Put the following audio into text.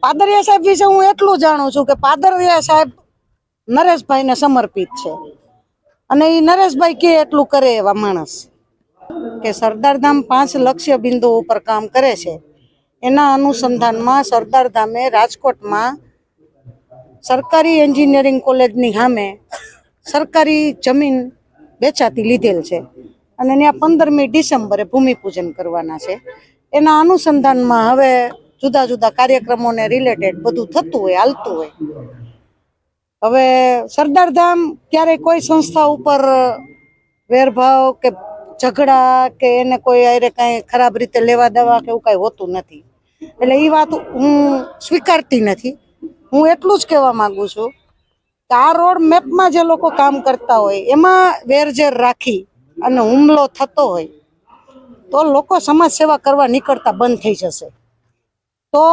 પાદરિયા સાહેબ વિશે હું એટલું જાણું છું કે પાદરિયા સાહેબ નરેશભાઈને સમર્પિત છે અને એ નરેશભાઈ કે એટલું કરે એવા માણસ કે સરદારધામ 5 લક્ષ્ય બિંદુ ઉપર કામ કરે છે. એના અનુસંધાનમાં સરદારધામે રાજકોટમાં સરકારી એન્જિનિયરિંગ કોલેજની સામે સરકારી જમીન વેચાતી લીધેલ છે અને ત્યાં 15મી ડિસેમ્બરે ભૂમિપૂજન કરવાના છે. એના અનુસંધાનમાં હવે જુદા જુદા કાર્યક્રમોને રિલેટેડ બધું થતું હોય, હાલતું હોય. હવે સરદારધામ ક્યારેય કોઈ સંસ્થા ઉપર વેરભાવ કે ઝઘડા કે એને કોઈ આરે કાંઈ ખરાબ રીતે લેવા દેવા કે એવું કાંઈ હોતું નથી. એટલે એ વાત હું સ્વીકારતી નથી. હું એટલું જ કહેવા માંગુ છું કે આ રોડ મેપમાં જે લોકો કામ કરતા હોય એમાં વેરઝેર રાખી અને હુમલો થતો હોય તો લોકો સમાજ સેવા કરવા નીકળતા બંધ થઈ જશે. તો